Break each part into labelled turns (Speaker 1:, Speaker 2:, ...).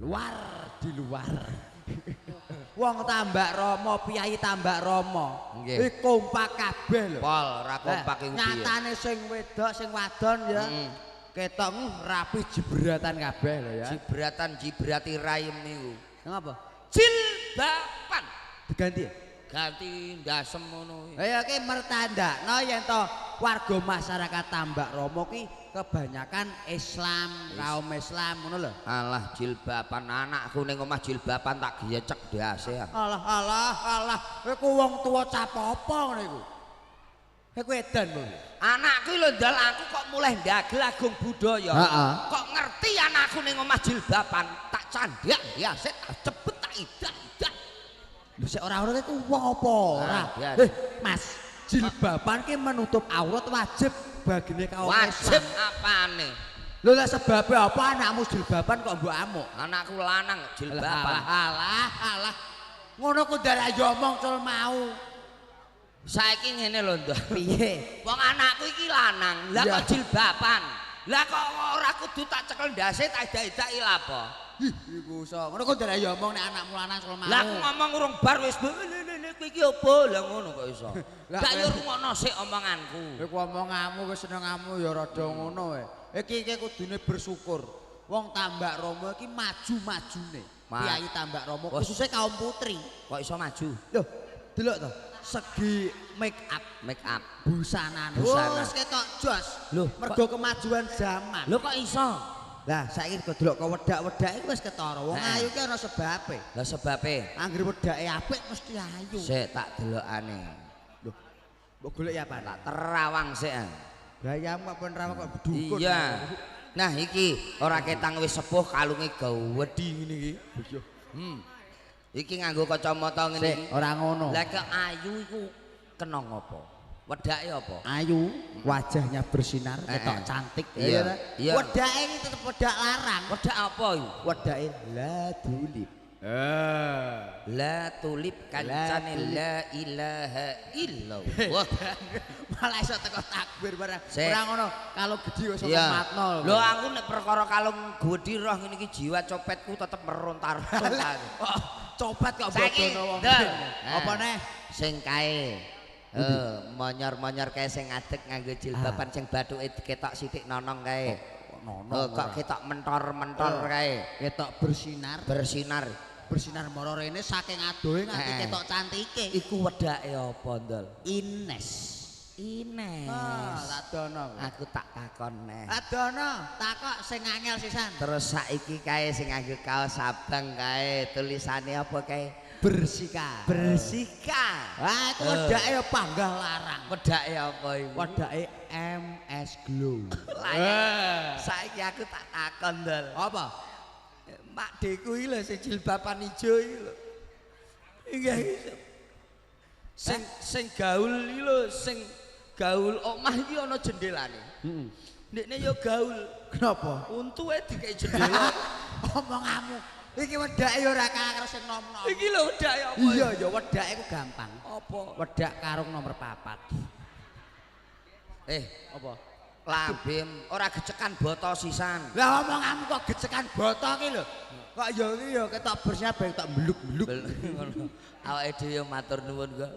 Speaker 1: luar di luar. Wong Tambak Rama, Piyayi Tambak Rama. Iki kompak kabeh lho.
Speaker 2: Pol, ora kompak iki.
Speaker 1: Nyatane sing wedok, sing wadon ya. Ketok rapi jibratan kabeh lho ya.
Speaker 2: Jibrati raim niku.
Speaker 1: Ngapa?
Speaker 2: Jilbaban.
Speaker 1: Diganti.
Speaker 2: Ganti ndasem ngono.
Speaker 1: Ya ki mertandakno yen to warga masyarakat Tambak Rama ki kebanyakan Islam, kaum Islam ngono lho.
Speaker 2: Alah jilbaban anakku ning omah jilbaban tak gecek ndase.
Speaker 1: Alah. Kowe wong tuwa cap apa ngono iku? Kowe edan lho.
Speaker 2: Anakku lho ndal aku kok mulai ndagel agung budaya. Kok ngerti anakku ning omah jilbaban tak candak ndase tak cepet tak idah.
Speaker 1: Lho sik ora iku wong apa ora? Mas, jilbaban ki menutup aurat wajib bagine kaum Islam.
Speaker 2: Wajib apane?
Speaker 1: Lho lah sebabe apa anakmu jilbaban kok mbok amuk?
Speaker 2: Anakku lanang jilbaban.
Speaker 1: Alah. Ngono ku ndak yo omong cul mau.
Speaker 2: Saiki ngene lho, Nduk.
Speaker 1: Piye?
Speaker 2: Wong anakku iki lanang, lah kok jilbaban. Lah kok ora kudu tak cekel ndase tak idak-idaki lha apa?
Speaker 1: Iku iso. Ngono kok ndak yo omong nek anakmu lanang cul mau.
Speaker 2: Lah aku ngomong urung bar wis kowe iki apa? Lah ngono kok iso. Gak yo rungokno sik omonganku.
Speaker 1: Iku omonganmu wis senengamu ya rada ngono wae. Iki kudune bersyukur. Wong Tambak Rama iki maju-majune. Piyayi Tambak Rama khususnya kaum putri.
Speaker 2: Kok iso maju?
Speaker 1: Loh, delok to. Segi make up, busana. Wes ketok jos.
Speaker 2: Lho,
Speaker 1: mergo kemajuan zaman.
Speaker 2: Lho kok iso?
Speaker 1: Lah saiki kok delok kok wedak-wedak iku wis ketara. Wong ayu ki ana sebabe.
Speaker 2: Lah sebabe?
Speaker 1: Anggere wedake apik mesti ayu.
Speaker 2: Sik tak delokane.
Speaker 1: Lho. Mbok golek ya apa?
Speaker 2: Tak terawang sik.
Speaker 1: Gayamu kok ben rawang kok dukun.
Speaker 2: Iya. Nah iki ora ketang wis sepuh kalunge gawedhi ngene iki. Iki nganggo kacamata ngene iki.
Speaker 1: Ora ngono.
Speaker 2: Lah ke ayu iku kena ngopo? Wedake apa?
Speaker 1: Ayu, wajahnya bersinar, ketok cantik.
Speaker 2: Iya.
Speaker 1: Wedake iki tetep wedak larang.
Speaker 2: Wedak apa iki?
Speaker 1: Wedake la tulip.
Speaker 2: La tulip kancane la ilaha illallah.
Speaker 1: Malah iso teko takbir barang. Ora ngono, kalau gedhi wis matno.
Speaker 2: Lho aku nek perkara kalung gedhi roh ngene iki jiwa copetku tetep merontar.
Speaker 1: Copet kok bodono wong. Apa neh?
Speaker 2: Sing kae monyor-monyor kae sing ngadeg nganggo jilbaban sing bathuke diketok sithik nonong kae. Nonong. Kok ketok mentor-mentor kae.
Speaker 1: Ketok bersinar. Bersinar moro rene saking adohe nganti ketok cantike.
Speaker 2: Iku wedake apa, Ndol?
Speaker 1: Ines. Tak dono.
Speaker 2: Aku tak takon neh.
Speaker 1: Adono, takok sing angel sisan.
Speaker 2: Terus saiki kae sing nganggo kaos abang kae tulisane apa kae?
Speaker 1: Bersika. Wah, itu wedake ya panggah larang.
Speaker 2: Wedake apa iku?
Speaker 1: Wedake MS Glow.
Speaker 2: Saiki aku tak takon, Ndol.
Speaker 1: Apa?
Speaker 2: Mak Deku iki lho sing jilbaban ijo iki lho. Inggih. Sing gaul iki lho, sing gaul omah iki ana jendelane. Ndekne ya gaul.
Speaker 1: Kenapa?
Speaker 2: Untuke dikek jendela.
Speaker 1: Omonganmu. Iki wedake ya ora karo sing nom-nom.
Speaker 2: Iki lho wedake apa?
Speaker 1: Iya ya wedake ku gampang.
Speaker 2: Apa?
Speaker 1: Wedak karung nomor 4.
Speaker 2: Apa? Lambem ora gecekan boto sisan.
Speaker 1: Lah omonganmu kok gecekan boto ki lho. Kok ya iki ya ketok bersnya ben tok mbluk-mbluk.
Speaker 2: Awake dhewe matur nuwun kok.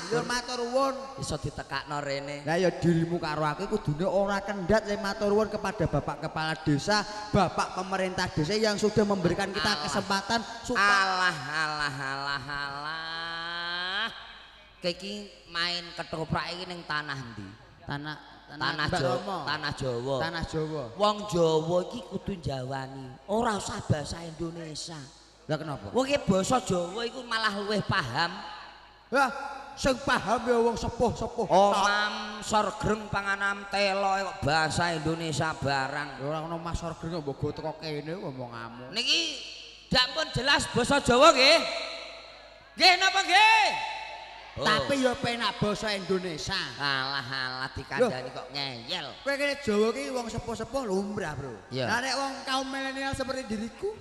Speaker 1: Ya matur nuwun
Speaker 2: Iso ditekakno rene.
Speaker 1: Lah ya dirimu karo aku kudune ora kendhat le matur nuwun kepada Bapak Kepala Desa, Bapak Pemerintah Desa yang sudah memberikan kita kesempatan supaya
Speaker 2: alah. Iki main ketoprak iki ning tanah ndi? Tanah Jawa. Wong Jawa iki kudu njawani, ora usah basa Indonesia.
Speaker 1: Lah kenapa?
Speaker 2: Wong iki basa Jawa iku malah luwih paham.
Speaker 1: Lah sing paham ya wong sepuh-sepuh.
Speaker 2: Omam sorgreng panganam telo kok basa Indonesia barang.
Speaker 1: Ora ono Mas sorgreng mbok go teko kene ngomonganmu.
Speaker 2: Niki dak pun jelas basa Jawa nggih. Nggih napa nggih?
Speaker 1: Tapi ya penak basa Indonesia.
Speaker 2: Alah dikandani kok ngeyel.
Speaker 1: Kowe kene Jawa ki wong sepuh-sepuh lumrah, Bro. Lah nek wong kaum milenial seperti diriku.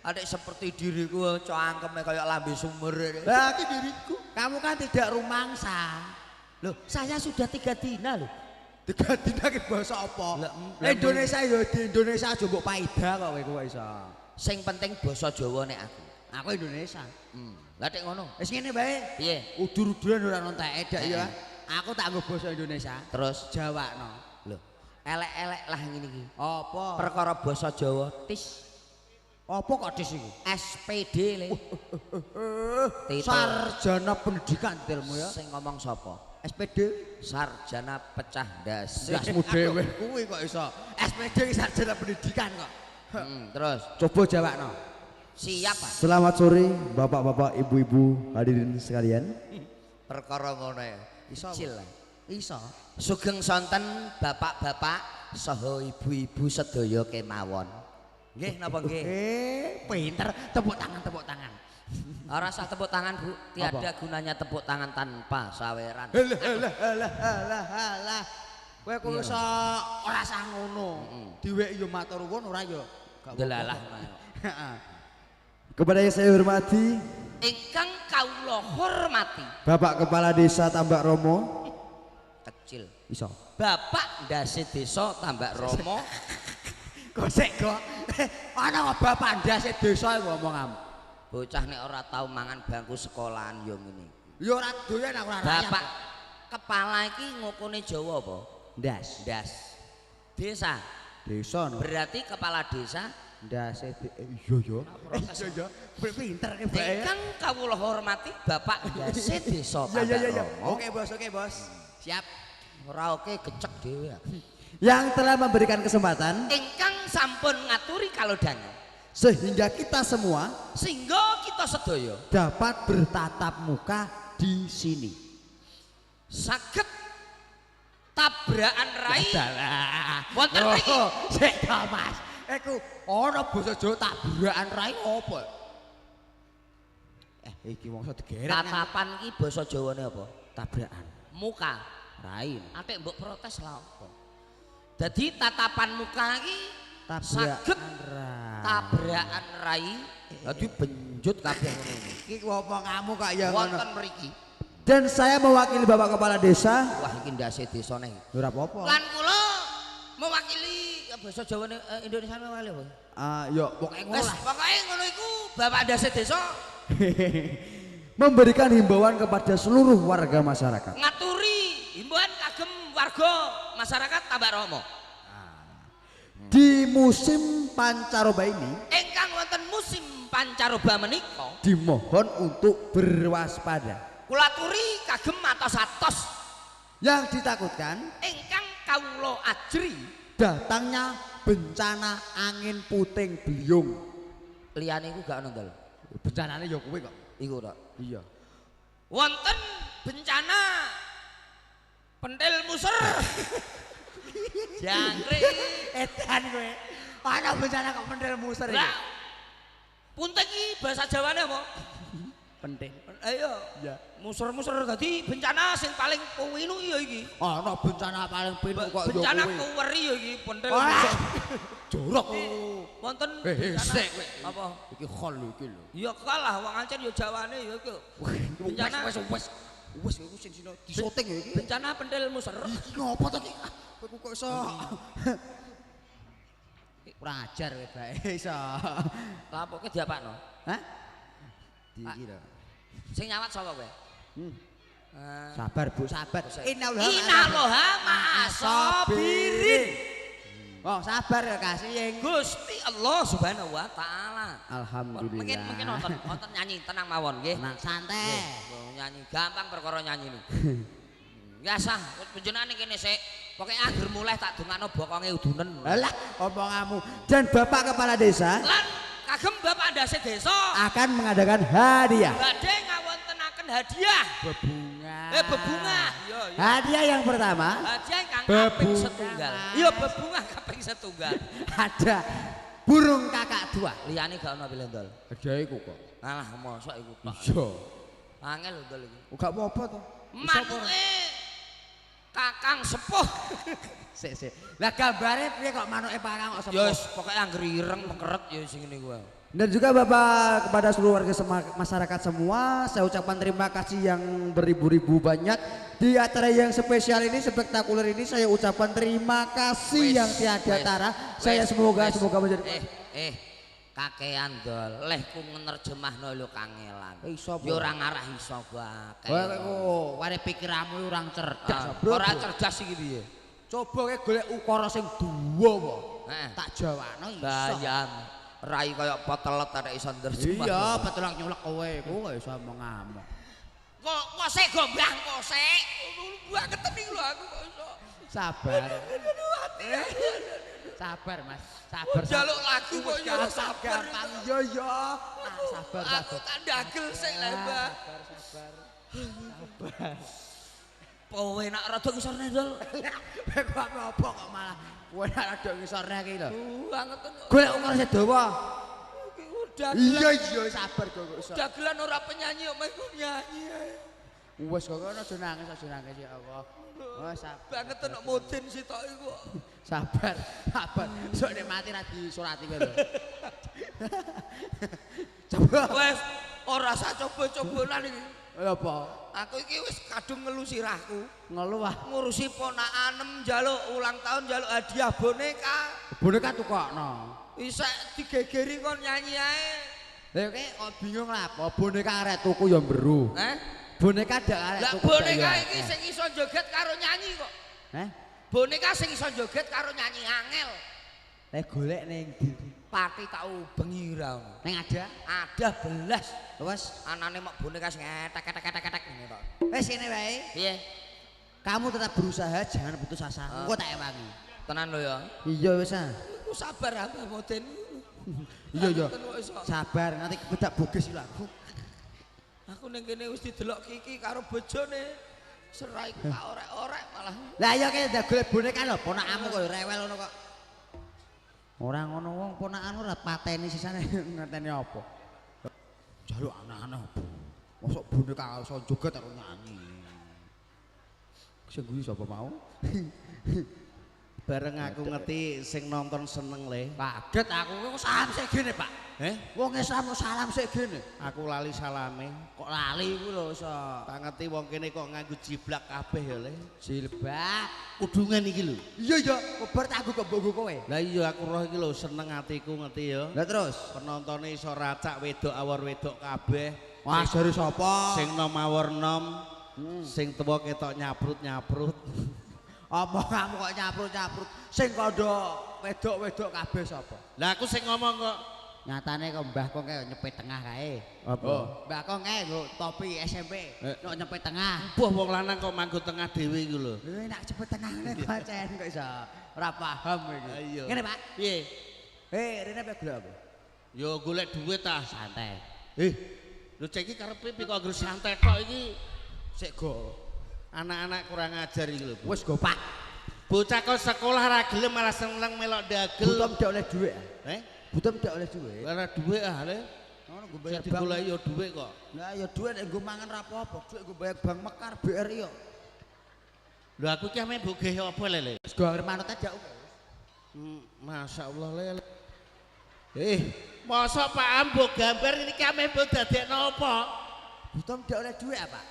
Speaker 2: Adek seperti diriku cangkeme kayak lambe sumur.
Speaker 1: Lah iki diriku. Kamu kan tidak rumangsa.
Speaker 2: Loh, saya sudah 3 dina loh.
Speaker 1: 3 dina ki basa apa? Indonesia ya di Indonesia aja mbok paida kok kowe iso.
Speaker 2: Sing penting basa Jawa nek aku.
Speaker 1: Aku Indonesia.
Speaker 2: Lah nek ngono.
Speaker 1: Wis ngene bae.
Speaker 2: Piye?
Speaker 1: Udur-uduran ora nontek dak ya. Aku tak nggo basa Indonesia.
Speaker 2: Terus
Speaker 1: Jawakno.
Speaker 2: lho, elek-elek lah ngene iki.
Speaker 1: Apa?
Speaker 2: Perkara basa Jawa tis.
Speaker 1: Apa kok dis iki?
Speaker 2: SPD le.
Speaker 1: Sarjana pendidikan ilmu ya.
Speaker 2: Sing ngomong sapa?
Speaker 1: SPD.
Speaker 2: Sarjana pecah ndas.
Speaker 1: Dasmu dhewe kuwi kok iso. SPD sarjana pendidikan kok.
Speaker 2: Terus
Speaker 1: Coba jawabno.
Speaker 2: siap Pak.
Speaker 3: Selamat sore bapak-bapak, ibu-ibu, hadirin sekalian.
Speaker 2: Perkara ngono ya.
Speaker 1: Iso.
Speaker 2: Kecil lah.
Speaker 1: Iso.
Speaker 2: Sugeng sonten bapak-bapak saha ibu-ibu sedaya kemawon. Nggih napa nggih?
Speaker 1: Pinter. Tepuk tangan, tepuk tangan.
Speaker 2: Ora usah tepuk tangan Bu, tiada gunanya tepuk tangan tanpa saweran.
Speaker 1: Halah. Kowe kok iso ora sah ngono. Diweki yo matur nuwun ora yo.
Speaker 2: Delalah.
Speaker 1: Heeh.
Speaker 3: Kepada yang saya hormati,
Speaker 2: Ingkang kawula hormati.
Speaker 3: Bapak Kepala Desa Tambak Romo.
Speaker 2: Kecil.
Speaker 3: Iso.
Speaker 2: Bapak Ndase Desa Tambak Romo.
Speaker 1: Gosek kok. Ana bapak ndase desa ngomong am.
Speaker 2: Bocah nek ora tau mangan bangku sekolahan yo ngene.
Speaker 1: Ya ora doyan aku ora rakyat.
Speaker 2: Bapak kepala iki ngukune Jawa apa?
Speaker 1: ndas.
Speaker 2: Ndas. Desa.
Speaker 1: Desa no.
Speaker 2: Berarti kepala desa.
Speaker 1: Ndase iya ya. Iya ya. Pinter ke bae.
Speaker 2: Ingkang kawula hormati Bapak Ndase Desa
Speaker 1: Iya
Speaker 2: Tambak
Speaker 1: iya.
Speaker 2: Romo.
Speaker 1: Oke bos. Siap.
Speaker 2: Ora oke kecek dhewe.
Speaker 3: Yang telah memberikan kesempatan
Speaker 2: Ingkang sampun ngaturi kalodhangan
Speaker 3: sehingga kita semua
Speaker 2: sehingga kita sedaya
Speaker 3: dapat bertatap muka di sini.
Speaker 2: saged tabrakan rai
Speaker 1: Dalah.
Speaker 2: wonten mriki.
Speaker 1: Sik to Mas. Iku ana basa Jawa tabrakan rai apa? Iki wong iso digeret.
Speaker 2: Tatapan iki basa Jawane apa?
Speaker 1: Tabrakan.
Speaker 2: Muka.
Speaker 1: Rai.
Speaker 2: Atik mbok protes lah apa. Dadi tatapan muka iki saged tabrakan rai. Dadi benjut kabeh ngono.
Speaker 1: Iki apa kamu kok ya ngono.
Speaker 2: Wonten mriki.
Speaker 3: Dan saya mewakili Bapak Kepala Desa.
Speaker 2: Wah iki ndase desane.
Speaker 3: Ora apa-apa.
Speaker 2: Lan kula mewakili basa Jawa Indonesia mewakili apa?
Speaker 1: Ya pokoke ngono
Speaker 2: Wes
Speaker 1: lah.
Speaker 2: pokoke ngono iku Bapak ndase desa
Speaker 3: Memberikan himbauan kepada seluruh warga masyarakat.
Speaker 2: ngaturi himbauan kagem warga masyarakat Tambak Romo.
Speaker 3: Di musim pancaroba ini
Speaker 2: Ingkang wonten musim pancaroba menika
Speaker 3: dimohon untuk berwaspada.
Speaker 2: kula aturi kagem atos-atos
Speaker 3: Yang ditakutkan
Speaker 2: ingkang kawula ajri
Speaker 3: datangnya bencana angin puting beliung.
Speaker 2: liyane iku gak ono ndal.
Speaker 1: Bencanane ya kuwi kok.
Speaker 2: Iku tok.
Speaker 1: Iya.
Speaker 2: Wonten bencana pentil muser. Jangkrik.
Speaker 1: Edan kowe. Ana bencana kok pentil muser iki.
Speaker 2: Lah. Punten iki bahasa Jawane apa?
Speaker 1: Pentil.
Speaker 2: Ayo.
Speaker 1: Ya.
Speaker 2: Muser-muser dadi bencana sing paling kuwinu ya iki.
Speaker 1: Ana bencana paling pinu kok ya
Speaker 2: Bencana
Speaker 1: kuwi.
Speaker 2: kuweri ya iki pentil
Speaker 1: Wah.
Speaker 2: muser.
Speaker 1: Jorok.
Speaker 2: Wonten
Speaker 1: Sik kowe.
Speaker 2: apa?
Speaker 1: Iki khol lho iki lho.
Speaker 2: Ya kalah wong ancen ya Jawane ya iku. Bencana
Speaker 1: Wes iku sing sino disoting ya iki.
Speaker 2: bencana pentil muser.
Speaker 1: Iki ngopo to iki? Kowe kok iso. Kurang ajar kowe bae iso.
Speaker 2: Lah pokoke diapakno?
Speaker 1: Hah? Iki lho.
Speaker 2: Sing nyawat sapa kowe?
Speaker 1: Sabar Bu, sabar.
Speaker 2: Innallaha ma'asabirin.
Speaker 1: Oh, sabar ya kasih.
Speaker 2: Gusti Allah Subhanahu wa taala.
Speaker 1: Alhamdulillah.
Speaker 2: Mungkin nonton nyanyi tenang mawon nggih.
Speaker 1: Tenang santai.
Speaker 2: Nyanyi gampang perkara nyanyi niku. Biasa, panjenengan kene sik. Pokoke angger mulai tak dongakno bokonge udunen.
Speaker 1: Alah, omonganmu.
Speaker 3: Dan Bapak Kepala Desa
Speaker 2: Lan kagem Bapak Ndase Desa
Speaker 3: akan mengadakan hadiah.
Speaker 2: badhe ngawontenaken hadiah.
Speaker 1: Bebunga.
Speaker 2: Bebungah. Yo yo.
Speaker 3: Hadiah yang pertama
Speaker 2: Hadiah ingkang
Speaker 1: Bebungah.
Speaker 2: kaping setunggal. Iya bebungah kaping setunggal.
Speaker 1: Ada burung kakak tua.
Speaker 2: Liyane gak ono pilendol.
Speaker 1: Ada iku kok.
Speaker 2: Alah mosok iku tok.
Speaker 1: Iya.
Speaker 2: Angel lho ndol iki.
Speaker 1: Gak apa-apa to.
Speaker 2: Manuke Kakang sepuh.
Speaker 1: Sik. Lah gambare piye kok manuke Kakang kok
Speaker 2: Ya
Speaker 1: sepuh?
Speaker 2: wis pokoke angger ireng mekeret ya sing ngene kuwi.
Speaker 3: dan juga Bapak kepada seluruh warga masyarakat semua, saya ucapkan terima kasih yang beribu-ribu banyak. Di acara yang spesial ini, spektakuler ini, saya ucapkan terima kasih yang tiada tara. Saya semoga menjadi
Speaker 2: kakean dol. Leh ku nerjemahno lho kangelan.
Speaker 3: Iso
Speaker 2: Ya ora ngarah iso gak.
Speaker 1: Kowe ware pikiranmu urang cerdas, Bro.
Speaker 2: Ora cerdas iki piye?
Speaker 1: Coba kowe golek ukara sing dawa
Speaker 2: Heeh.
Speaker 1: tak jawakno iso.
Speaker 2: Bayang. Rai kaya potelet arek iso nerjemah.
Speaker 1: Iya, petulak nyulek kowe iso ngomong.
Speaker 2: Kok sik gombang kok sik. Banget iki lho aku kok iso.
Speaker 1: Sabar. Sabar, Mas. Sabar.
Speaker 2: Jaluk lagu kok ya sabar.
Speaker 1: Gampang. Iya. Sabar.
Speaker 2: Aku tak ndagel sik lho, Mbak.
Speaker 1: Sabar.
Speaker 2: Kowe nak rada ngisorne dol.
Speaker 1: Kowe apa kok malah kowe nak rada ngisorne iki lho.
Speaker 2: Banget.
Speaker 1: Golek ukara sing dawa.
Speaker 2: Dagelan.
Speaker 1: Iya, sabar kok iso.
Speaker 2: Dagelan ora penyanyi kok meh nyanyi ae.
Speaker 1: Wes kok aja nangis ya Allah. Oh, sabar.
Speaker 2: Banget nek mudin sitok iku.
Speaker 1: Sabar. Sok nek mati ra disurati kowe lho. Coba.
Speaker 2: Wes ora usah coba-cobanan iki.
Speaker 1: Lha apa?
Speaker 2: Aku iki wis kadung ngelu sirahku.
Speaker 1: Ngeluh ah.
Speaker 2: Ngurusi ponakan njaluk ulang tahun njaluk hadiah boneka.
Speaker 1: Boneka tukokno.
Speaker 2: Isek digegeri kon nyanyi ae.
Speaker 1: Lha kok bingung lah apa boneka arek tuku ya mbero. Boneka dak arek
Speaker 2: Lah
Speaker 1: tuku.
Speaker 2: boneka iki sing iso joget karo nyanyi kok. Boneka sing iso joget karo nyanyi angel.
Speaker 1: Lah golek ning ndi?
Speaker 2: Pati tau bengi ra ono.
Speaker 1: Ning ada?
Speaker 2: Ada belas.
Speaker 1: Wes,
Speaker 2: Anane mok boneka sing etek-etek ngene tok.
Speaker 1: wes ngene wae.
Speaker 2: Piye?
Speaker 1: Kamu tetap berusaha, jangan putus asa. Engko tak ewangi.
Speaker 2: Tenan lho ya.
Speaker 1: Iya wis ah.
Speaker 2: Aku sabar apa moden.
Speaker 1: Iya. Sabar, nanti kebedak boges lho aku.
Speaker 2: Aku ning kene wis didelok Kiki karo bojone. Serai tak orek-orek malah.
Speaker 1: Lah iya kene ndak golek boneka lho, ponakmu kok rewel ngono kok. Ora ngono wong ponakanmu ora pateni sisane ngerteni apa. Jaluk anak-anak apa? Mosok boneka iso joget karo nyanyi. Sing kuwi sapa mau?
Speaker 3: Bareng aku ngerti sing nonton seneng le.
Speaker 1: Kaget aku kok salam sik gene, Pak. Wong Islam kok salam sik gene.
Speaker 3: Aku lali salame.
Speaker 1: Kok lali kuwi lho iso.
Speaker 3: Tak ngerti wong kene kok nganggo jiblak kabeh ya le.
Speaker 1: Jilbab.
Speaker 3: Kudungan iki lho.
Speaker 1: Iya, kobar tak kok mbok kowe.
Speaker 3: Lah iya aku roh iki lho seneng atiku ngerti ya.
Speaker 1: Lah terus,
Speaker 3: Penontone iso racak wedok awor wedok kabeh.
Speaker 1: wah jare sapa?
Speaker 3: Sing nom awor nom. Sing tuwa ketok nyaprut-nyaprut.
Speaker 1: Apa kamu kok nyaprut-nyaprut? Sing kandha wedok-wedok kabeh sapa?
Speaker 3: Lah aku sing ngomong kok
Speaker 1: Nyatane kok mbah kok kayak nyepit tengah kae.
Speaker 3: apa?
Speaker 1: Mbah kok kae nggo topi SMP, kok nyepit tengah.
Speaker 3: Buh wong lanang kok manggo tengah dhewe iku lho.
Speaker 1: Nak cepet tengah ngene pancen kok iso. Ora paham iki.
Speaker 3: Iya.
Speaker 1: Ngene, Pak.
Speaker 3: Piye?
Speaker 1: Rene apa golek apa?
Speaker 3: Yo golek duit ah.
Speaker 1: Santai.
Speaker 3: Lho cek iki karepe piye kok anggere santai tok iki? Sik go. Anak-anak kurang ajar iki lho.
Speaker 1: Wis go, Pak.
Speaker 3: Bocah kok sekolah ra gelem malah seneng melok dagel.
Speaker 1: Butuh ndak oleh dhuwit. Butuh ndak oleh dhuwit.
Speaker 3: Ora duit ah le.
Speaker 1: Ngono go bayar
Speaker 3: Jadi
Speaker 1: bank.
Speaker 3: golek yo duit kok.
Speaker 1: Lah ya dhuwit nek nggo mangan ra apa-apa, dhuwit nggo bayar bank Mekar BRI yo.
Speaker 3: Lho aku ki ame bogeh apa le?
Speaker 1: Wis go anger manut aja.
Speaker 3: Masyaallah le. Masa Pak Ambo gambar ini ki ame mbok dadekno apa?
Speaker 1: Butuh ndak oleh dhuwit apa?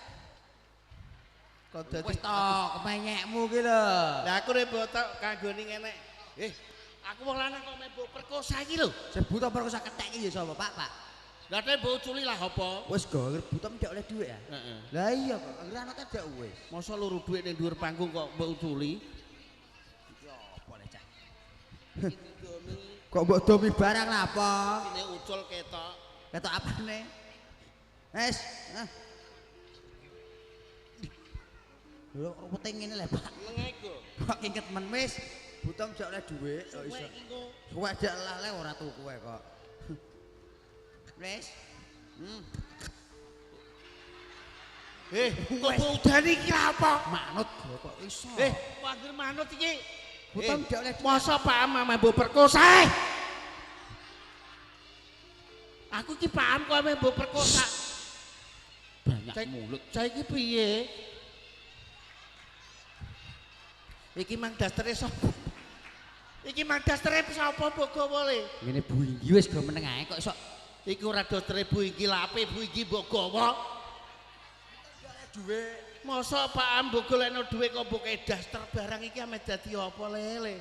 Speaker 3: Kok dadi
Speaker 1: Wis to, kemenyekmu ki lho.
Speaker 3: Lah aku rek botok kanggone ngene. Aku wong lanang kok mbok perkosa iki lho.
Speaker 1: Sebut apa kok ketek iki ya sapa, Pak?
Speaker 3: Lah nek mbok culi lah apa?
Speaker 1: Wis go, butuh ndak oleh dhuwit ya.
Speaker 3: Heeh.
Speaker 1: Lah iya kok, akhirnya anak aja wis.
Speaker 3: Masa luru dhuwit ning dhuwur panggung kok mbok culi?
Speaker 1: Ya apa le cah. Kok mbok domi barang lah apa?
Speaker 3: Ini ucul ketok.
Speaker 1: Ketok apane? Wes, lho kok ngene lho, Pak.
Speaker 3: Mengeku.
Speaker 1: Kok inget men wis. Butuh ndak oleh dhuwit kok iso.
Speaker 3: Suwe iki kok.
Speaker 1: Suwe dak lale ora tuku kok. Wes.
Speaker 3: Kok udan iki apa?
Speaker 1: Manut kok iso.
Speaker 3: Panggil manut iki.
Speaker 1: Butuh ndak oleh
Speaker 3: Masa paham ame mbok perkosa? Aku ki paham kok ame mbok perkosa.
Speaker 1: banyak mulut.
Speaker 3: Saiki piye? Iki mang dastere sapa? Iki mang dastere sapa mbok gawa le?
Speaker 1: Ngene Bu Inggi wis go meneng ae kok iso.
Speaker 3: Iki ora dastere Bu Inggi lape Bu Inggi mbok gawa.
Speaker 1: Dhuwit.
Speaker 3: Masa Pak Am mbok golekno dhuwit kok mbok daster barang iki ame dadi apa lele?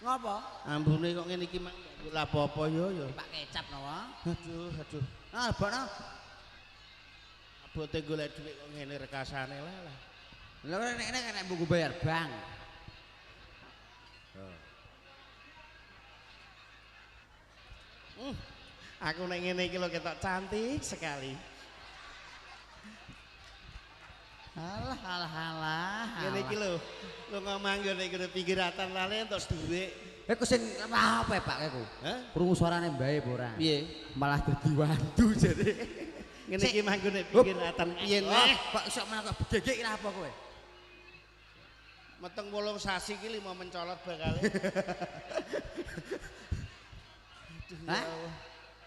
Speaker 3: Ngapa?
Speaker 4: Ambune kok ngene iki mang lha apa ya.
Speaker 2: Pak kecap nawa.
Speaker 4: Aduh.
Speaker 3: Nah, bono.
Speaker 4: Abote golek dhuwit kok ngene rekasane lah.
Speaker 3: Lha nek buku bayar bank.
Speaker 4: Aku nek ngene iki lho ketok cantik sekali.
Speaker 3: Alah.
Speaker 4: Ngene iki lho. Lu ngomong ngene iki pinggiratan lale entuk dhuwit.
Speaker 3: Ku sing apa Pak ku?
Speaker 4: Hah?
Speaker 3: Krungu suarane mbae apa ora?
Speaker 4: Piye?
Speaker 3: Malah dadi wandu jare.
Speaker 4: Ngene iki manggon nek pinggiratan piye neh?
Speaker 3: Kok iso malah gegek ora apa kowe?
Speaker 4: Meteng 8 sasi iki 5 mencolot bakale.
Speaker 3: Hah?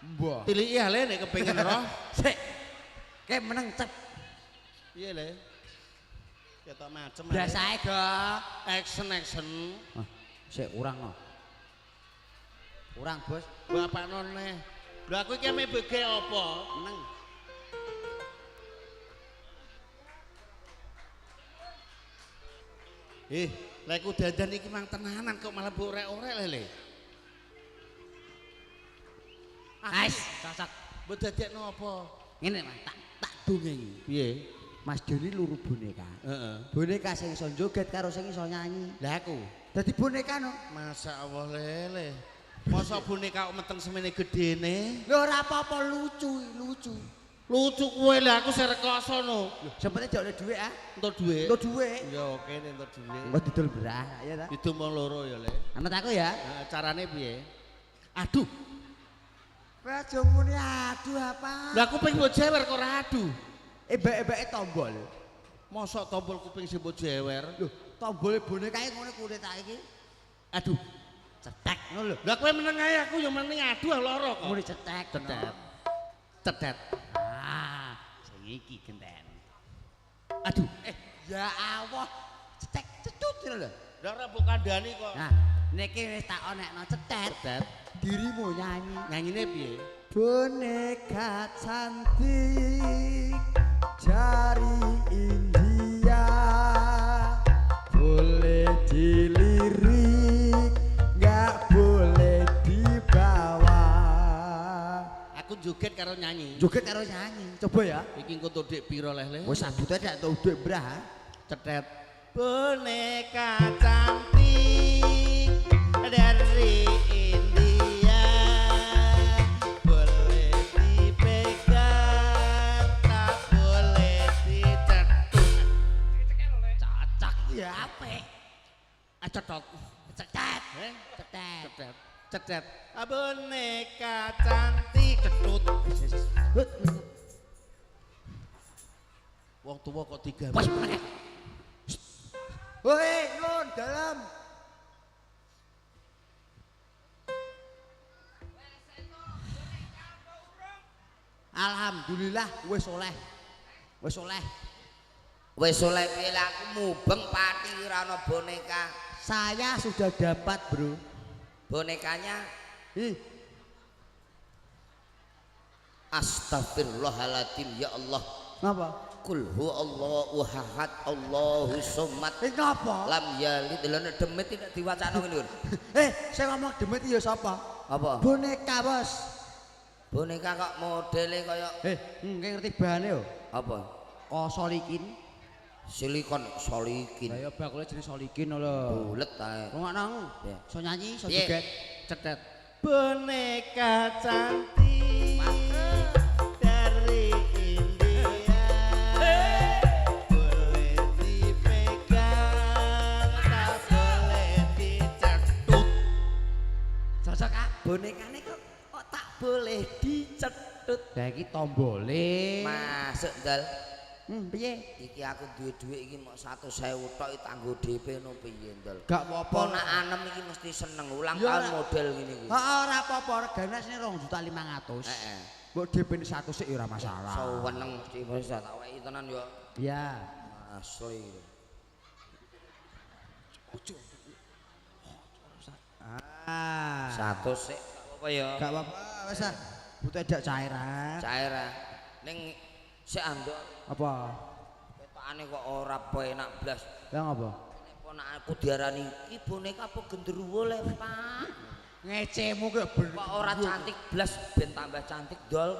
Speaker 3: Mbah.
Speaker 4: Tiliki hale nek kepengin roh.
Speaker 3: Sik. Kayak meneng cep.
Speaker 4: Piye le? Ketok macem.
Speaker 3: Biasae, Dok.
Speaker 4: Action.
Speaker 3: Sik kurang kok. Kurang, Bos.
Speaker 4: Bapak none. Lha aku iki ame bege apa?
Speaker 3: Meneng.
Speaker 4: Lek ku dandan iki mang tenanan kok malah borek-orek le.
Speaker 3: Ais, cocok.
Speaker 4: Mbok dadekno apa?
Speaker 3: Ngene, Mas, tak dongengi.
Speaker 4: Piye?
Speaker 3: Mas Joni luru boneka.
Speaker 4: Heeh.
Speaker 3: Boneka sing iso joget karo sing iso nyanyi.
Speaker 4: Lah aku.
Speaker 3: Dadi boneka no.
Speaker 4: Masya Allah lele. Masa boneka kok meteng semene gedene?
Speaker 3: Lho ora apa-apa lucu.
Speaker 4: Lucu kowe lah aku sing rekoso no.
Speaker 3: Sempete jek oleh dhuwit ah.
Speaker 4: Entuk dhuwit.
Speaker 3: Entuk dhuwit.
Speaker 4: Ya oke nek entuk dhuwit.
Speaker 3: Engko didol berah, ya ta?
Speaker 4: Itu mau loro ya le.
Speaker 3: Amet aku ya.
Speaker 4: Nah, carane piye? Aduh.
Speaker 3: Kowe aja muni aduh apa?
Speaker 4: Lah aku pengen mbok jewer kok ora aduh.
Speaker 3: Ebek-ebeke tombol.
Speaker 4: Mosok tombol kuping sing mbok jewer.
Speaker 3: Lho, tombole bonekae ngono kulit tak iki.
Speaker 4: Aduh.
Speaker 3: Cetek ngono lho.
Speaker 4: Lah kowe meneng ae aku ya meneng aduh lara kok.
Speaker 3: Muni cetek.
Speaker 4: Cetet.
Speaker 3: Ah, sing iki genten.
Speaker 4: Aduh.
Speaker 3: Ya Allah. Cetek cecut lho.
Speaker 4: Lah ora mbok kandhani kok.
Speaker 3: Nah, niki wis tak onekno cetet.
Speaker 4: Cetet.
Speaker 3: Dirimu nyanyi.
Speaker 4: Nyanyine piye?
Speaker 3: Boneka cantik jari India boleh dilirik nggak boleh dibawa.
Speaker 4: Aku joget karo nyanyi.
Speaker 3: Joget karo nyanyi. Coba ya.
Speaker 4: Iki engko entuk dik pira leh le?
Speaker 3: Wis sambute dak entuk dhuwit brah.
Speaker 4: Cetet. Boneka cantik dari India boleh dipegang tak boleh dicetut.
Speaker 3: Cocok ya apik.
Speaker 4: Cetot.
Speaker 3: Cetet.
Speaker 4: Cetet. Cetet. Boneka cantik cetut. Wong tuwa kok tiga.
Speaker 3: Pas meneh. Woi, nun dalam. Alhamdulillah wis oleh. Wis oleh.
Speaker 2: Wis oleh piye lah aku mubeng pati ora ana boneka.
Speaker 3: Saya sudah dapat, Bro.
Speaker 2: Bonekanya
Speaker 3: Ih,
Speaker 2: astagfirullahaladzim ya Allah.
Speaker 3: ngapa?
Speaker 2: Kul huwallahu ahad Allahu somad
Speaker 3: Ngapa?
Speaker 2: lam yalid lan demit tidak diwacana ngene lho.
Speaker 3: Saya ngomong demit ya sapa?
Speaker 2: Apa?
Speaker 3: Boneka, Bos.
Speaker 2: Boneka kok modele kaya
Speaker 3: Nggih ngerti bahane yo.
Speaker 2: apa?
Speaker 3: Solikin.
Speaker 2: Silikon solikin.
Speaker 3: Lah ya bakule jenis solikin lho.
Speaker 2: Bulet ae.
Speaker 3: Rungokno.
Speaker 2: Ya.
Speaker 3: So nyanyi, so
Speaker 2: Piye?
Speaker 3: joget.
Speaker 4: Cetet. Boneka cantik dari India boleh dipegang tak boleh dicetut.
Speaker 3: Cocok ah.
Speaker 2: Bonekane kok tak boleh dicetut.
Speaker 3: Lah iki tombole.
Speaker 2: Masuk dal.
Speaker 3: Piye?
Speaker 2: Iki aku duwe dhuwit iki mok 100.000 tok iki tanggo DP no piye ndol.
Speaker 3: Gak apa-apa.
Speaker 2: Ponakan iki mesti seneng ulang
Speaker 3: Ya,
Speaker 2: tahun
Speaker 3: ora.
Speaker 2: model ngene iki.
Speaker 3: Heeh, ora apa-apa, regane sini 2.500.000.
Speaker 2: Heeh.
Speaker 3: Mbok DP 100 sik ya ora masalah.
Speaker 2: Saweneng mesti wis tak weki tenan yo.
Speaker 3: Iya.
Speaker 2: Asli.
Speaker 3: Ah.
Speaker 2: 100 sik apa ya?
Speaker 3: Gak apa-apa, wis ah. Butuh edak cairan.
Speaker 2: Cairan. Ning sik andok
Speaker 3: Apa?
Speaker 2: ketokane kok ora penak blas.
Speaker 3: Lah ngapa?
Speaker 2: Nek Ponakku diarani iki boneka apa genderuwo le, Pak.
Speaker 1: Ngecemu ki bener.
Speaker 2: Kok ora cantik blas ben tambah cantik dol.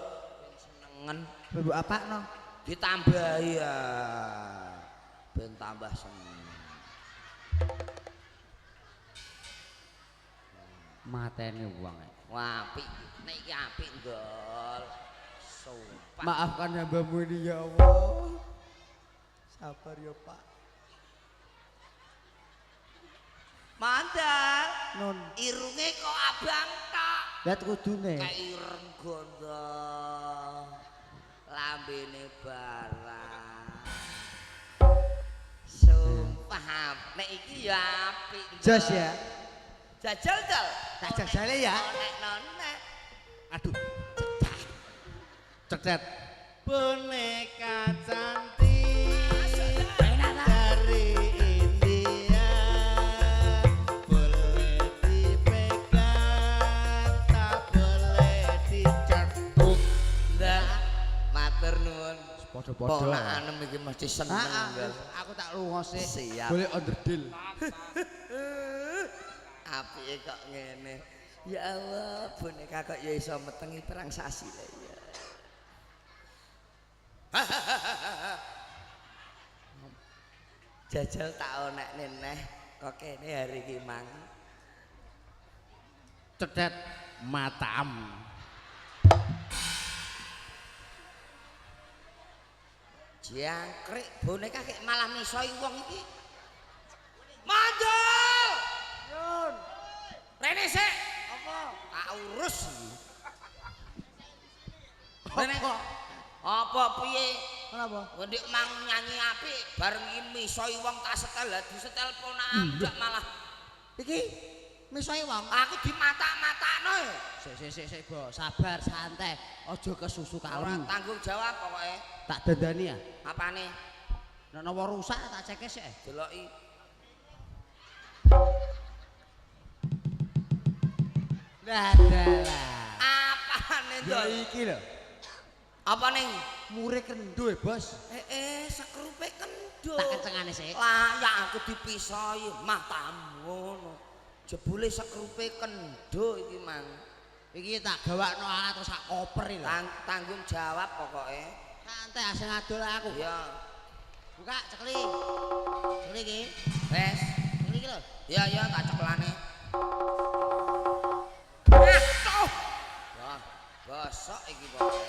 Speaker 2: Senengen.
Speaker 1: Mbok apakno?
Speaker 2: Ditambahi ya. Ben tambah seneng.
Speaker 1: Matene wong.
Speaker 2: Wah, apik. Nek iki apik dol. Sumpah.
Speaker 3: Maafkan hambamu ini ya Allah. Sabar ya Pak.
Speaker 2: Mandal.
Speaker 3: Nun.
Speaker 2: Irunge kok abang tok.
Speaker 3: Lihat kudune.
Speaker 2: Kayak ireng gondong. Lambene barang. Sumpah, nek iki ya apik.
Speaker 3: Jos ya.
Speaker 2: Jajal dol.
Speaker 3: Tak jajale ya.
Speaker 2: Nek.
Speaker 1: Aduh. Cedet.
Speaker 4: Boneka cantik dari India, boleh dipegang, tak boleh dicetuk.
Speaker 2: Ndak, matur nuwun.
Speaker 3: Podo-podo.
Speaker 2: Ponakan iki mesti seneng. Nggal.
Speaker 1: Aku tak lunga sih.
Speaker 2: Siap.
Speaker 3: Boleh onderdil.
Speaker 2: Apike kok ngene. Ya Allah, boneka kok ya iso metengi perang sasi lah ya. Jajal tak onekne neh kok kene hari iki mang.
Speaker 1: Cedet matam.
Speaker 2: Jangkrik boneka kek malah misoi wong iki. Mandul! Yun. Rene sik. Apa? Tak urus iki. Rene kok apa piye?
Speaker 3: Kenapa?
Speaker 2: Ndik mang nyanyi apik bareng iki misoi wong tak setel lah disetel ponakan jak malah.
Speaker 3: Iki misoi wong.
Speaker 2: Aku dimatak-matakno.
Speaker 1: Sik, Bos. Sabar, santai. Aja kesusu
Speaker 2: Ora
Speaker 1: kalem.
Speaker 2: tanggung jawab pokoke.
Speaker 1: Tak dandani ya.
Speaker 2: Apane?
Speaker 1: Nek napa rusak tak cekek sik.
Speaker 2: Deloki.
Speaker 1: Dadalah.
Speaker 2: Apane
Speaker 3: Ya
Speaker 2: Dol?
Speaker 3: iki lho.
Speaker 2: Apa ning?
Speaker 3: Mure kendo ya, Bos.
Speaker 2: Sekrupe kendo.
Speaker 1: Tak kencengane sik.
Speaker 2: Lah ya aku dipisahi matamu ngono. Jebule sekrupe kendo iki mang.
Speaker 1: Iki tak gawakno alat terus sak koper iki lho.
Speaker 2: Tanggung jawab pokoke.
Speaker 1: Santai asing adol aku.
Speaker 2: Ya.
Speaker 1: Buka cekli. Cekli iki.
Speaker 2: Wes.
Speaker 1: Cekli iki lho.
Speaker 2: Ya tak ceklane. Atuh. Wah, gosok iki pokoke.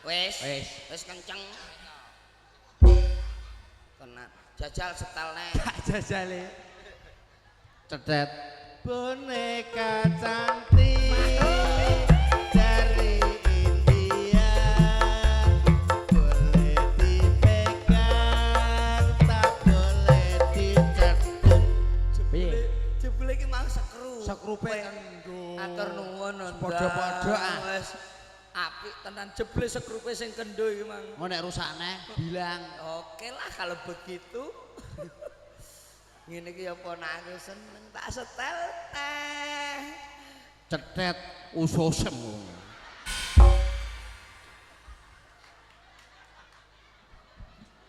Speaker 2: Wes kenceng. Kena jajal setelne.
Speaker 3: Tak jajale.
Speaker 1: Cedet.
Speaker 4: Boneka cantik dari India, boleh dipegang, tak boleh dicetuk.
Speaker 2: Jebule iki mang sekru.
Speaker 3: Sekrupe kendo.
Speaker 2: Atur nuwun
Speaker 3: Padha-padha, ah.
Speaker 2: Wes apik tenan jebule sekrupe sing kendo iki mang.
Speaker 1: Mau nek rusakne bilang.
Speaker 2: Oke lah kalau begitu. Ngene iki ya ponake seneng tak setel teh.
Speaker 1: Cedet ususem.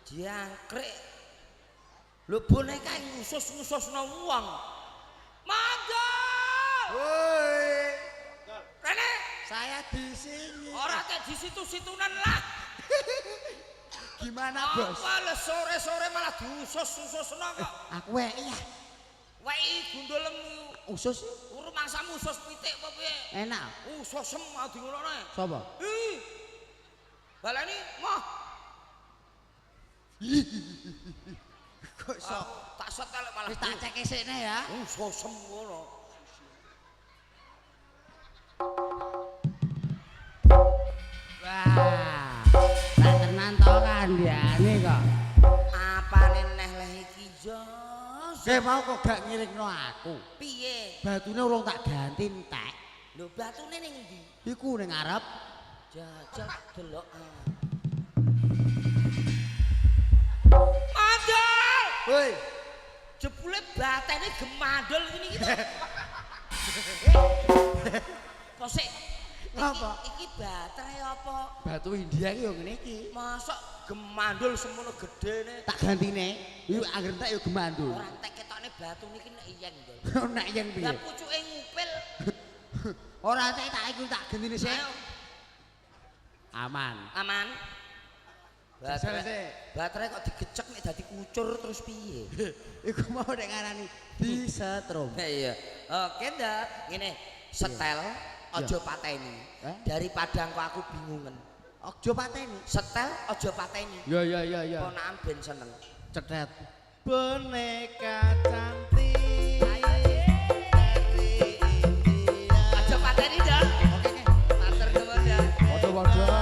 Speaker 2: Jangkrik. Lho boneka ngusus-ngususno wong. Mandul!
Speaker 3: Woi.
Speaker 2: Rene,
Speaker 3: Saya di sini.
Speaker 2: ora teh di situ-situnan lah.
Speaker 3: Gimana, Bos?
Speaker 2: Apa le sore-sore malah diusus-ususno kok.
Speaker 3: Aku wae ya.
Speaker 2: Wei gundolem
Speaker 3: Usus
Speaker 2: urung mangsamu usus pitik apa piye?
Speaker 1: Enak.
Speaker 2: Ususem adi ngono ae.
Speaker 1: Sopo?
Speaker 2: Ih. Baleni moh.
Speaker 3: kok iso.
Speaker 2: Tak setel malah.
Speaker 1: Wis tak cek esikne ya.
Speaker 2: Ususem ngono.
Speaker 1: Wah. Tak tenan to kandhane kok.
Speaker 2: Apane neh leh iki jos?
Speaker 3: Kowe mau kok gak ngiringno aku.
Speaker 2: Piye?
Speaker 3: Batune urung tak ganti entek.
Speaker 2: Lho batune ning ndi?
Speaker 3: Iku ning ngarep.
Speaker 2: Jajal delok. Mandul!
Speaker 3: Woi,
Speaker 2: Jebule batene gemandul ngene iki to. Kok sik
Speaker 3: Apa?
Speaker 2: Iki baterai apa?
Speaker 3: Batu India iki yo ngene iki.
Speaker 2: Mosok gemandul semono gedene.
Speaker 3: Tak gantine. Yo anggere tak yo gemandul.
Speaker 2: Ora entek ketokne batu niki nek iyeng, Dul.
Speaker 3: Nek yen piye?
Speaker 2: Lah pucuke ngupil.
Speaker 3: Ora entek tak iku tak gantine sik.
Speaker 2: Ayo.
Speaker 3: Aman.
Speaker 2: Aman.
Speaker 3: Baterai sik.
Speaker 2: Baterai kok digecek nek dadi kucur terus piye?
Speaker 3: Iku mau nek ngarani disetrum.
Speaker 2: Iya. Oke ndak. Ngene, setel aja pateni. Daripada engko aku bingungan.
Speaker 3: Aja pateni.
Speaker 2: Setel aja pateni.
Speaker 3: Ya ya ya ya.
Speaker 2: Ponakan ben seneng.
Speaker 3: Cethet.
Speaker 4: Boneka cantik dari India.
Speaker 2: Aja pateni, Dok.
Speaker 3: Oke oke.
Speaker 2: Matur nuwun, Dok.
Speaker 3: Padha-padha.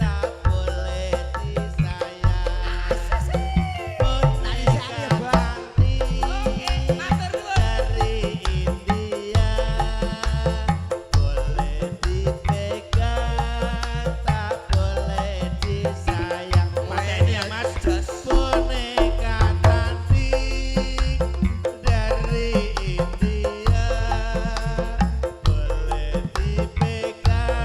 Speaker 4: Tak boleh disayang.
Speaker 3: Boneka
Speaker 4: cantik
Speaker 2: Matur nuwun.
Speaker 4: dari India. Boleh dipegang, tak boleh disayang. Pateni ya Mas. Boneka cantik dari India. Boleh dipegang,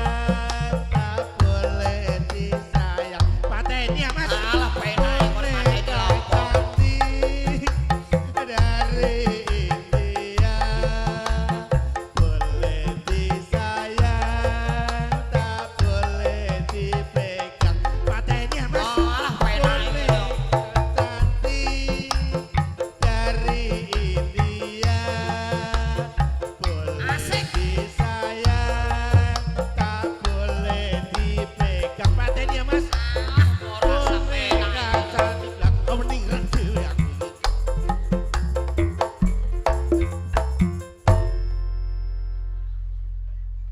Speaker 4: tak boleh disayang. Pateni ya Mas.
Speaker 2: Alah penak kon pateni lho.
Speaker 4: Cantik dari India. Boleh disayang, tak boleh dipegang. Pateni ya Mas.
Speaker 2: Alah penak iki lho.
Speaker 4: Cantik dari India. Boleh
Speaker 2: Asik.
Speaker 4: disayang, tak boleh dipegang. Pateni ya Mas.
Speaker 2: Ora sepenak.
Speaker 4: Cantik lah, kau mendingan dhewe aku iki.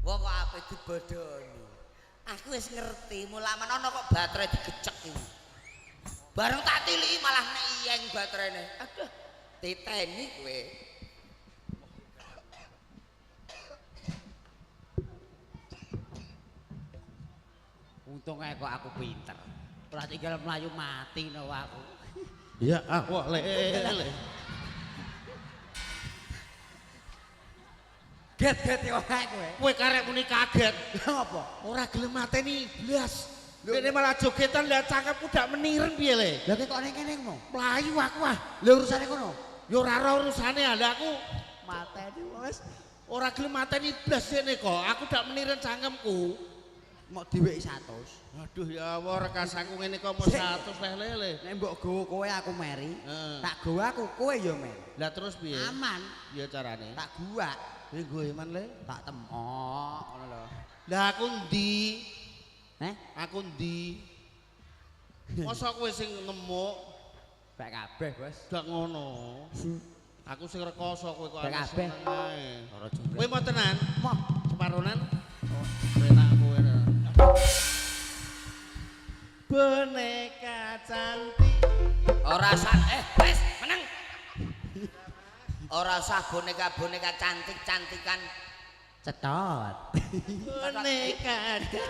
Speaker 2: Wong kok ape dibodoni. Aku wis ngerti, mula menono kok baterai digecek iki. Bareng tak tiliki malah nek iyeng baterainya. Aduh, titeni kowe.
Speaker 3: Untung ae kok aku pinter. Ora tinggal mlayu mati no aku.
Speaker 4: Ya awak lele.
Speaker 3: Get yo ae kowe.
Speaker 4: Kowe karek muni kaget.
Speaker 3: Ngopo?
Speaker 4: Ora gelem mateni blas. Dene malah jogetan lah cangkemku dak meniren piye le?
Speaker 3: Lah kok ning kene ngono?
Speaker 4: Mlayu aku ah.
Speaker 3: Lah urusane kono.
Speaker 4: Ya ora ora urusane ah lah aku
Speaker 3: Mateni wis
Speaker 4: ora gelem mateni blas dene kok. Aku dak meniren cangkemku.
Speaker 3: mok diweki 100.
Speaker 4: Aduh ya Allah rekas aku ngene kok mau
Speaker 3: Sik.
Speaker 4: 100 weh lele.
Speaker 3: Nek mbok gowo kowe aku meri.
Speaker 4: Heeh.
Speaker 3: Tak gowo aku kowe yo meri.
Speaker 4: Lah terus piye?
Speaker 3: Aman.
Speaker 4: Ya carane.
Speaker 3: Tak guwak,
Speaker 4: Kowe gue man le.
Speaker 3: tak temok ngono lho.
Speaker 4: Lah aku ndi?
Speaker 3: Heh,
Speaker 4: Aku ndi? Masa kowe sing nemuk
Speaker 3: bae kabeh, Bos.
Speaker 4: dak ngono. Aku sing rekoso kowe kok
Speaker 3: Baik
Speaker 4: aneh
Speaker 3: kabeh.
Speaker 4: seneng ae.
Speaker 3: Ora jumlah.
Speaker 4: Kowe mau tenan?
Speaker 3: Moh,
Speaker 4: Separonan? Enak kowe. Boneka cantik.
Speaker 2: Ora usah wis meneng. Ora usah boneka-boneka cantik-cantikan.
Speaker 3: cetot.
Speaker 4: Boneka cantik.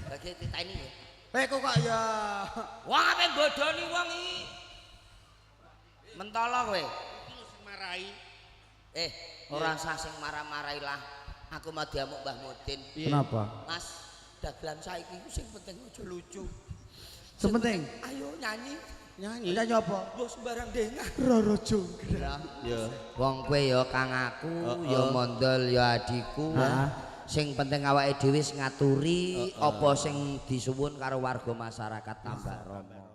Speaker 2: Bagi titeni ya.
Speaker 3: Kok ya
Speaker 2: Wong ape bodoni wong iki. Mentolo kowe.
Speaker 4: Iki lho sing marai.
Speaker 2: Ora usah sing marah-marahi lah. Aku mau diamuk Mbah Mudin.
Speaker 3: Kenapa?
Speaker 2: Mas, dagelan saiki ku sing penting aja lucu.
Speaker 3: Sepenting
Speaker 2: Ayo nyanyi.
Speaker 4: Nyanyi.
Speaker 3: nyanyi apa?
Speaker 2: Mbok sembarang dengah.
Speaker 3: Roro jonggrang.
Speaker 4: Ya.
Speaker 2: Wong kowe ya kang aku, ya mondol ya adikku.
Speaker 3: Heeh.
Speaker 2: Sing penting awake dhewe wis ngaturi apa sing disuwun karo warga masyarakat Tambak Rama.